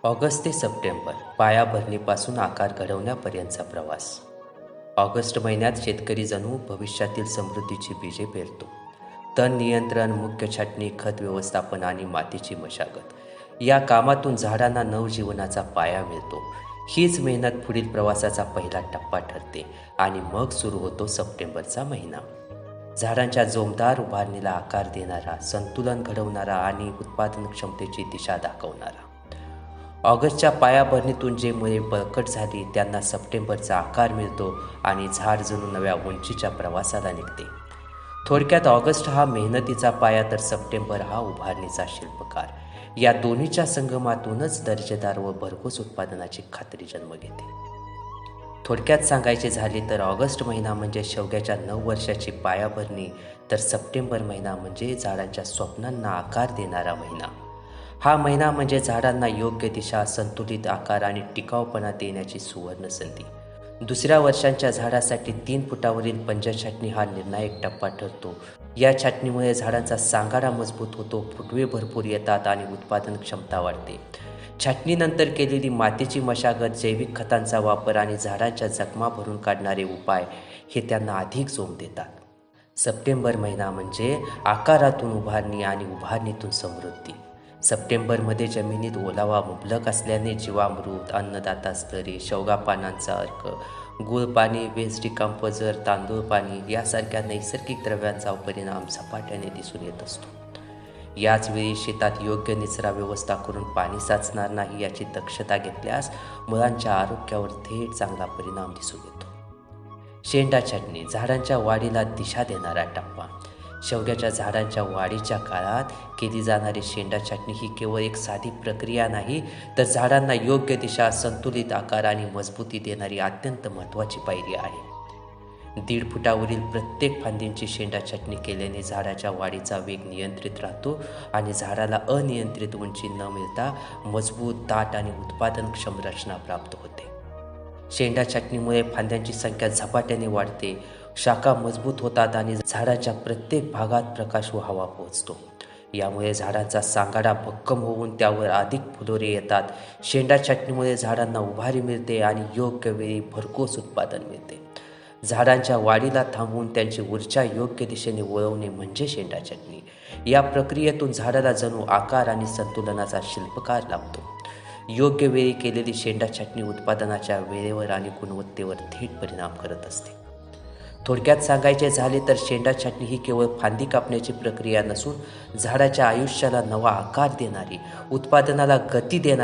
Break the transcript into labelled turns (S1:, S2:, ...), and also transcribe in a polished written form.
S1: August ते September पायाभरणीपासून आकार घडवण्यापर्यंतचा प्रवास. ऑगस्ट महिन्यात शेतकरी जणू भविष्यातील समृद्धीची बीजे पेरतो. तण नियंत्रण, मुख्य छाटणी, खत व्यवस्थापन आणि मातीची मशागत या कामातून झाडांना नवजीवनाचा पाया मिळतो. हीच मेहनत पुढील प्रवासाचा पहिला टप्पा ठरते आणि मग सुरू होतो सप्टेंबरचा महिना. झाडांच्या जोमदार उभारणीला आकार देणारा, संतुलन घडवणारा आणि उत्पादन क्षमतेची दिशा दाखवणारा. ऑगस्टच्या पायाभरणीतून जे मुळे बळकट झाली त्यांना सप्टेंबरचा आकार मिळतो आणि झाड जणू नव्या उंचीच्या प्रवासाला निघते. थोडक्यात ऑगस्ट हा मेहनतीचा पाया तर सप्टेंबर हा उभारणीचा शिल्पकार. या दोन्हीच्या संगमातूनच दर्जेदार व भरघोस उत्पादनाची खात्री जन्म घेते. थोडक्यात सांगायचे झाले तर ऑगस्ट महिना म्हणजे शेवग्याच्या 9 वर्षाची पायाभरणी, तर सप्टेंबर महिना म्हणजे झाडांच्या स्वप्नांना आकार देणारा महिना. हा महिना म्हणजे झाडांना योग्य दिशा, संतुलित आकार आणि टिकाऊपणा देण्याची सुवर्ण संधी. दुसऱ्या वर्षांच्या झाडासाठी 3 फुटावरील पंजर छाटणी हा निर्णायक टप्पा ठरतो. या छाटणीमुळे झाडांचा सांगाडा मजबूत होतो, फुटवे भरपूर येतात आणि उत्पादन क्षमता वाढते. छाटणीनंतर केलेली मातीची मशागत, जैविक खतांचा वापर आणि झाडांच्या जखमा भरून काढणारे उपाय हे त्यांना अधिक जोम देतात. सप्टेंबर महिना म्हणजे आकारातून उभारणी आणि उभारणीतून समृद्धी. सप्टेंबरमध्ये जमिनीत ओलावा मुबलक असल्याने जीवामृत, अन्नदाता स्लरी, शेवगा पानांचा अर्क, गूळ पाणी, वेस्ट डिकम्पोजर, तांदूळ पाणी यासारख्या नैसर्गिक द्रव्यांचा परिणाम झपाट्याने दिसून येत असतो. याचवेळी शेतात योग्य निचरा व्यवस्था करून पाणी साचणार नाही याची दक्षता घेतल्यास मुळांच्या आरोग्यावर थेट चांगला परिणाम दिसून येतो. शेंडा छाटणी, झाडांच्या वाढीला दिशा देणारा टप्पा. शेवग्याच्या झाडांच्या वाढीच्या काळात केली जाणारी शेंडा छाटणी ही केवळ एक साधी प्रक्रिया नाही, तर झाडांना योग्य दिशा, संतुलित आकार आणि मजबूती देणारी अत्यंत महत्त्वाची पायरी आहे. 1.5 फुटावरील प्रत्येक फांदींची शेंडा छाटणी केल्याने झाडाच्या वाढीचा वेग नियंत्रित राहतो आणि झाडाला अनियंत्रित उंची न मिळता मजबूत, दाट आणि उत्पादनक्षम रचना प्राप्त होते. शेंडा छाटणीमुळे फांद्यांची संख्या झपाट्याने वाढते, शाखा मजबूत होतात आणि झाडाच्या प्रत्येक भागात प्रकाश व हवा पोहोचतो. यामुळे झाडांचा सांगाडा भक्कम होऊन त्यावर अधिक फुलोरे येतात. शेंडा छाटणीमुळे झाडांना उभारी मिळते आणि योग्य वेळी भरघोस उत्पादन मिळते. झाडांच्या वाढीला थांबवून त्यांची ऊर्जा योग्य दिशेने वळवणे म्हणजे शेंडा छाटणी. या प्रक्रियेतून झाडाला जणू आकार आणि संतुलनाचा शिल्पकार लाभतो. योग्य वेळी केलेली शेंडा छाटणी उत्पादनाच्या वेळेवर आणि गुणवत्तेवर थेट परिणाम करत असते. थोडक्यात सांगायचे झाले तर शेंडा छाटणी ही केवळ फांदी कापण्याची प्रक्रिया नसून झाडाच्या आयुष्याला नवा आकार देणारी, उत्पादनाला गती देणारी